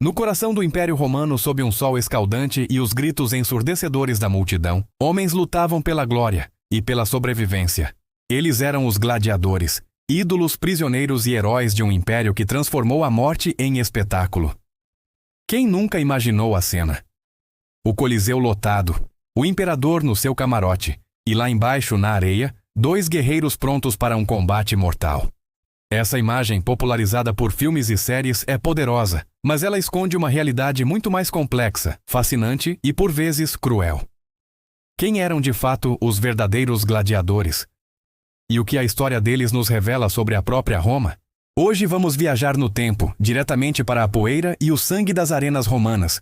No coração do Império Romano, sob um sol escaldante e os gritos ensurdecedores da multidão, homens lutavam pela glória e pela sobrevivência. Eles eram os gladiadores, ídolos, prisioneiros e heróis de um império que transformou a morte em espetáculo. Quem nunca imaginou a cena? O Coliseu lotado, o imperador no seu camarote, e lá embaixo, na areia, dois guerreiros prontos para um combate mortal. Essa imagem, popularizada por filmes e séries, é poderosa, mas ela esconde uma realidade muito mais complexa, fascinante e, por vezes, cruel. Quem eram de fato os verdadeiros gladiadores? E o que a história deles nos revela sobre a própria Roma? Hoje vamos viajar no tempo, diretamente para a poeira e o sangue das arenas romanas,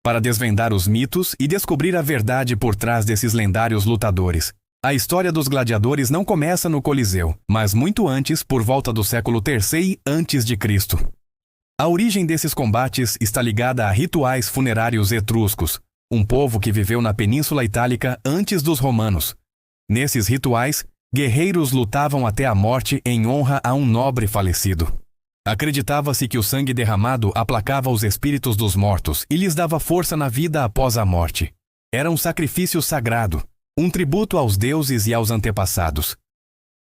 para desvendar os mitos e descobrir a verdade por trás desses lendários lutadores. A história dos gladiadores não começa no Coliseu, mas muito antes, por volta do século III a.C. A origem desses combates está ligada a rituais funerários etruscos, um povo que viveu na Península Itálica antes dos romanos. Nesses rituais, guerreiros lutavam até a morte em honra a um nobre falecido. Acreditava-se que o sangue derramado aplacava os espíritos dos mortos e lhes dava força na vida após a morte. Era um sacrifício sagrado, um tributo aos deuses e aos antepassados.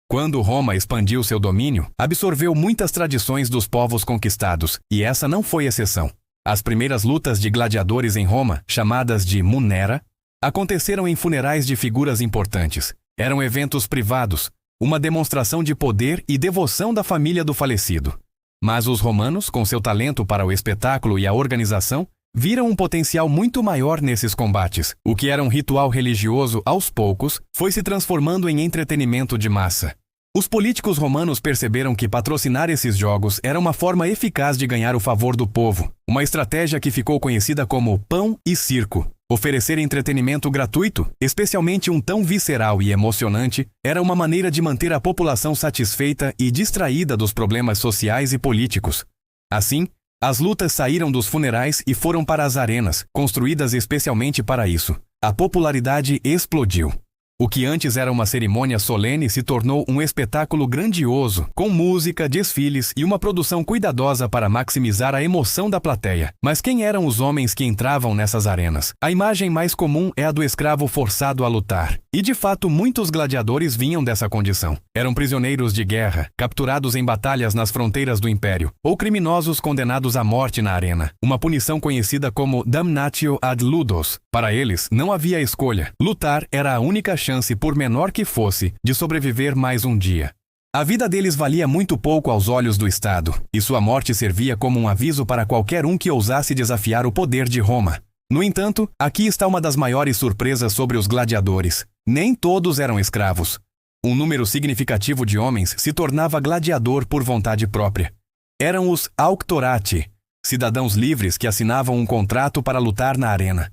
Quando Roma expandiu seu domínio, absorveu muitas tradições dos povos conquistados, e essa não foi exceção. As primeiras lutas de gladiadores em Roma, chamadas de munera, aconteceram em funerais de figuras importantes. Eram eventos privados, uma demonstração de poder e devoção da família do falecido. Mas os romanos, com seu talento para o espetáculo e a organização, viram um potencial muito maior nesses combates. O que era um ritual religioso, aos poucos, foi se transformando em entretenimento de massa. Os políticos romanos perceberam que patrocinar esses jogos era uma forma eficaz de ganhar o favor do povo, uma estratégia que ficou conhecida como pão e circo. Oferecer entretenimento gratuito, especialmente um tão visceral e emocionante, era uma maneira de manter a população satisfeita e distraída dos problemas sociais e políticos. Assim, as lutas saíram dos funerais e foram para as arenas, construídas especialmente para isso. A popularidade explodiu. O que antes era uma cerimônia solene se tornou um espetáculo grandioso, com música, desfiles e uma produção cuidadosa para maximizar a emoção da plateia. Mas quem eram os homens que entravam nessas arenas? A imagem mais comum é a do escravo forçado a lutar. E de fato, muitos gladiadores vinham dessa condição. Eram prisioneiros de guerra, capturados em batalhas nas fronteiras do império, ou criminosos condenados à morte na arena. Uma punição conhecida como damnatio ad ludos. Para eles, não havia escolha. Lutar era a única chance, por menor que fosse, de sobreviver mais um dia. A vida deles valia muito pouco aos olhos do Estado, e sua morte servia como um aviso para qualquer um que ousasse desafiar o poder de Roma. No entanto, aqui está uma das maiores surpresas sobre os gladiadores. Nem todos eram escravos. Um número significativo de homens se tornava gladiador por vontade própria. Eram os auctorati, cidadãos livres que assinavam um contrato para lutar na arena.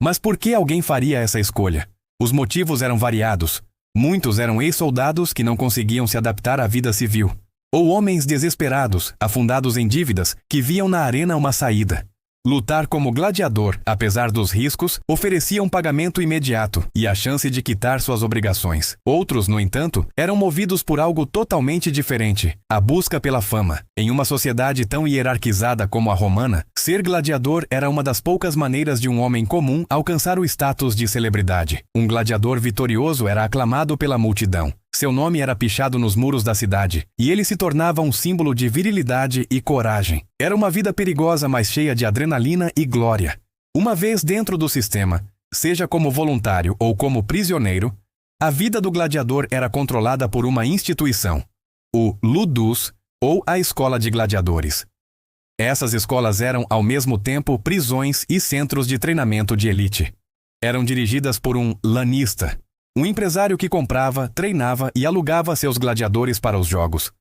Mas por que alguém faria essa escolha? Os motivos eram variados. Muitos eram ex-soldados que não conseguiam se adaptar à vida civil, ou homens desesperados, afundados em dívidas, que viam na arena uma saída. Lutar como gladiador, apesar dos riscos, oferecia um pagamento imediato e a chance de quitar suas obrigações. Outros, no entanto, eram movidos por algo totalmente diferente: a busca pela fama. Em uma sociedade tão hierarquizada como a romana, ser gladiador era uma das poucas maneiras de um homem comum alcançar o status de celebridade. Um gladiador vitorioso era aclamado pela multidão. Seu nome era pichado nos muros da cidade, e ele se tornava um símbolo de virilidade e coragem. Era uma vida perigosa, mas cheia de adrenalina e glória. Uma vez dentro do sistema, seja como voluntário ou como prisioneiro, a vida do gladiador era controlada por uma instituição, o ludus, ou a escola de gladiadores. Essas escolas eram, ao mesmo tempo, prisões e centros de treinamento de elite. Eram dirigidas por um lanista, um empresário que comprava, treinava e alugava seus gladiadores para os jogos.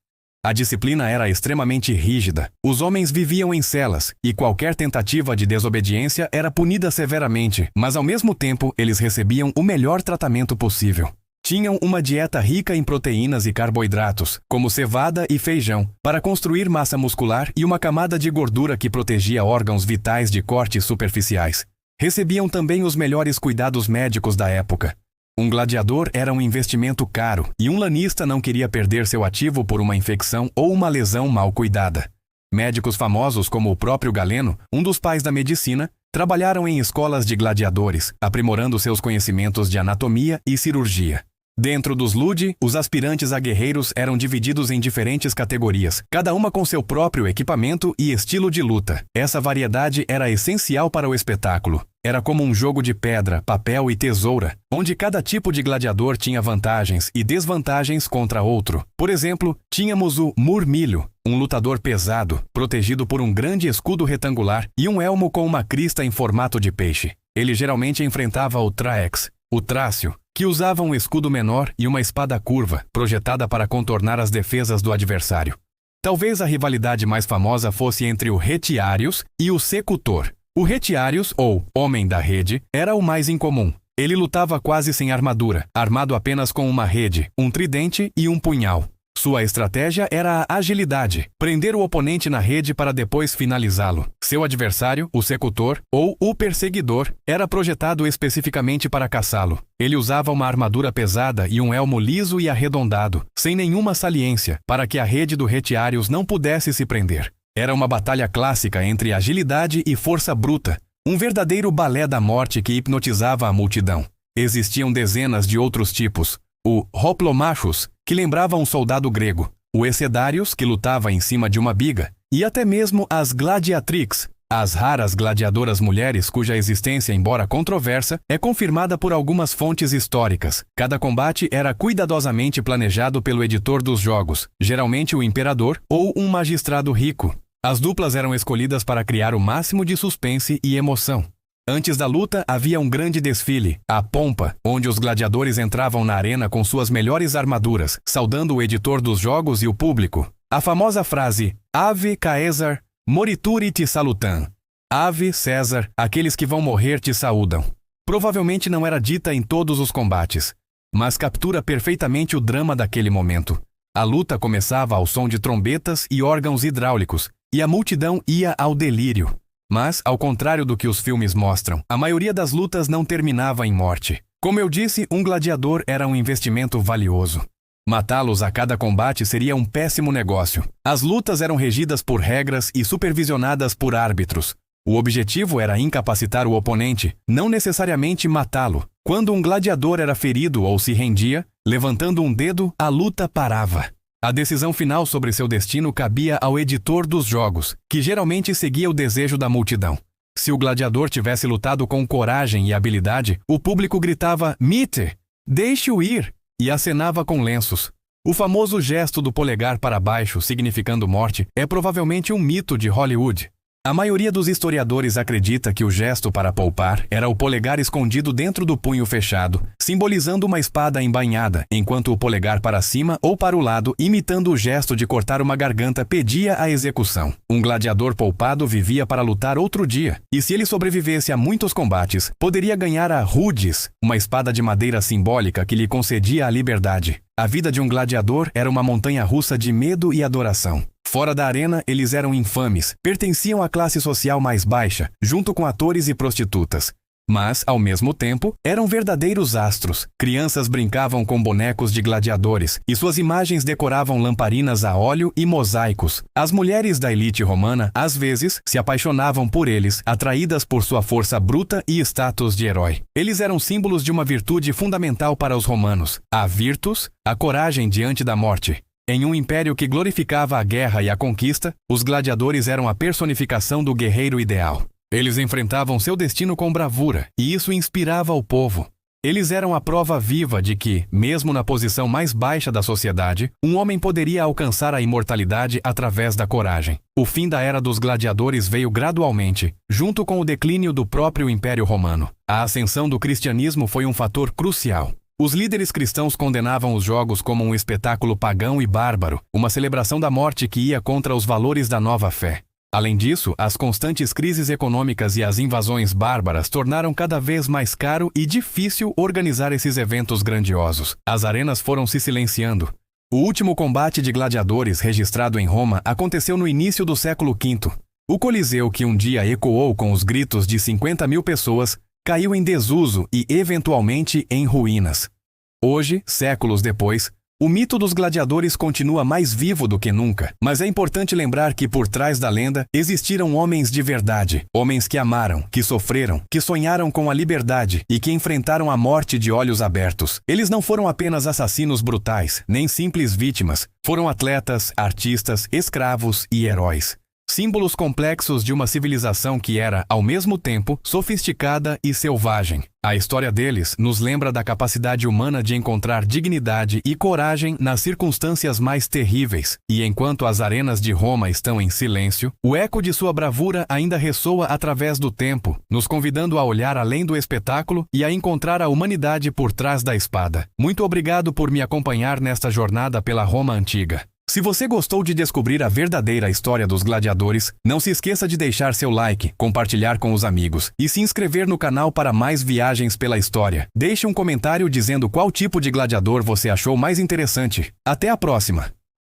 A disciplina era extremamente rígida. Os homens viviam em celas, e qualquer tentativa de desobediência era punida severamente, mas ao mesmo tempo eles recebiam o melhor tratamento possível. Tinham uma dieta rica em proteínas e carboidratos, como cevada e feijão, para construir massa muscular e uma camada de gordura que protegia órgãos vitais de cortes superficiais. Recebiam também os melhores cuidados médicos da época. Um gladiador era um investimento caro, e um lanista não queria perder seu ativo por uma infecção ou uma lesão mal cuidada. Médicos famosos como o próprio Galeno, um dos pais da medicina, trabalharam em escolas de gladiadores, aprimorando seus conhecimentos de anatomia e cirurgia. Dentro dos ludi, os aspirantes a guerreiros eram divididos em diferentes categorias, cada uma com seu próprio equipamento e estilo de luta. Essa variedade era essencial para o espetáculo. Era como um jogo de pedra, papel e tesoura, onde cada tipo de gladiador tinha vantagens e desvantagens contra outro. Por exemplo, tínhamos o murmilho, um lutador pesado, protegido por um grande escudo retangular e um elmo com uma crista em formato de peixe. Ele geralmente enfrentava o traex, o trácio, que usava um escudo menor e uma espada curva, projetada para contornar as defesas do adversário. Talvez a rivalidade mais famosa fosse entre o retiarius e o secutor. O retiarius, ou homem da rede, era o mais incomum. Ele lutava quase sem armadura, armado apenas com uma rede, um tridente e um punhal. Sua estratégia era a agilidade, prender o oponente na rede para depois finalizá-lo. Seu adversário, o secutor, ou o perseguidor, era projetado especificamente para caçá-lo. Ele usava uma armadura pesada e um elmo liso e arredondado, sem nenhuma saliência, para que a rede do retiarius não pudesse se prender. Era uma batalha clássica entre agilidade e força bruta, um verdadeiro balé da morte que hipnotizava a multidão. Existiam dezenas de outros tipos. O hoplomachus, que lembrava um soldado grego, o Excedarius, que lutava em cima de uma biga, e até mesmo as gladiatrix, as raras gladiadoras mulheres cuja existência, embora controversa, é confirmada por algumas fontes históricas. Cada combate era cuidadosamente planejado pelo editor dos jogos, geralmente o imperador ou um magistrado rico. As duplas eram escolhidas para criar o máximo de suspense e emoção. Antes da luta, havia um grande desfile, a pompa, onde os gladiadores entravam na arena com suas melhores armaduras, saudando o editor dos jogos e o público. A famosa frase, Ave Caesar, morituri te salutam. Ave César, aqueles que vão morrer te saúdam. Provavelmente não era dita em todos os combates, mas captura perfeitamente o drama daquele momento. A luta começava ao som de trombetas e órgãos hidráulicos, e a multidão ia ao delírio. Mas, ao contrário do que os filmes mostram, a maioria das lutas não terminava em morte. Como eu disse, um gladiador era um investimento valioso. Matá-los a cada combate seria um péssimo negócio. As lutas eram regidas por regras e supervisionadas por árbitros. O objetivo era incapacitar o oponente, não necessariamente matá-lo. Quando um gladiador era ferido ou se rendia, levantando um dedo, a luta parava. A decisão final sobre seu destino cabia ao editor dos jogos, que geralmente seguia o desejo da multidão. Se o gladiador tivesse lutado com coragem e habilidade, o público gritava "Mite! Deixe-o ir!" e acenava com lenços. O famoso gesto do polegar para baixo, significando morte, é provavelmente um mito de Hollywood. A maioria dos historiadores acredita que o gesto para poupar era o polegar escondido dentro do punho fechado, simbolizando uma espada embainhada, enquanto o polegar para cima ou para o lado, imitando o gesto de cortar uma garganta, pedia a execução. Um gladiador poupado vivia para lutar outro dia, e se ele sobrevivesse a muitos combates, poderia ganhar a rudis, uma espada de madeira simbólica que lhe concedia a liberdade. A vida de um gladiador era uma montanha-russa de medo e adoração. Fora da arena, eles eram infames, pertenciam à classe social mais baixa, junto com atores e prostitutas. Mas, ao mesmo tempo, eram verdadeiros astros. Crianças brincavam com bonecos de gladiadores, e suas imagens decoravam lamparinas a óleo e mosaicos. As mulheres da elite romana, às vezes, se apaixonavam por eles, atraídas por sua força bruta e status de herói. Eles eram símbolos de uma virtude fundamental para os romanos, a virtus, a coragem diante da morte. Em um império que glorificava a guerra e a conquista, os gladiadores eram a personificação do guerreiro ideal. Eles enfrentavam seu destino com bravura, e isso inspirava o povo. Eles eram a prova viva de que, mesmo na posição mais baixa da sociedade, um homem poderia alcançar a imortalidade através da coragem. O fim da era dos gladiadores veio gradualmente, junto com o declínio do próprio Império Romano. A ascensão do cristianismo foi um fator crucial. Os líderes cristãos condenavam os jogos como um espetáculo pagão e bárbaro, uma celebração da morte que ia contra os valores da nova fé. Além disso, as constantes crises econômicas e as invasões bárbaras tornaram cada vez mais caro e difícil organizar esses eventos grandiosos. As arenas foram se silenciando. O último combate de gladiadores registrado em Roma aconteceu no início do século V. O Coliseu, que um dia ecoou com os gritos de 50.000 pessoas, caiu em desuso e, eventualmente, em ruínas. Hoje, séculos depois, O mito dos gladiadores continua mais vivo do que nunca, mas é importante lembrar que por trás da lenda existiram homens de verdade, homens que amaram, que sofreram, que sonharam com a liberdade e que enfrentaram a morte de olhos abertos. Eles não foram apenas assassinos brutais, nem simples vítimas, foram atletas, artistas, escravos e heróis. Símbolos complexos de uma civilização que era, ao mesmo tempo, sofisticada e selvagem. A história deles nos lembra da capacidade humana de encontrar dignidade e coragem nas circunstâncias mais terríveis. E enquanto as arenas de Roma estão em silêncio, o eco de sua bravura ainda ressoa através do tempo, nos convidando a olhar além do espetáculo e a encontrar a humanidade por trás da espada. Muito obrigado por me acompanhar nesta jornada pela Roma antiga. Se você gostou de descobrir a verdadeira história dos gladiadores, não se esqueça de deixar seu like, compartilhar com os amigos e se inscrever no canal para mais viagens pela história. Deixe um comentário dizendo qual tipo de gladiador você achou mais interessante. Até a próxima!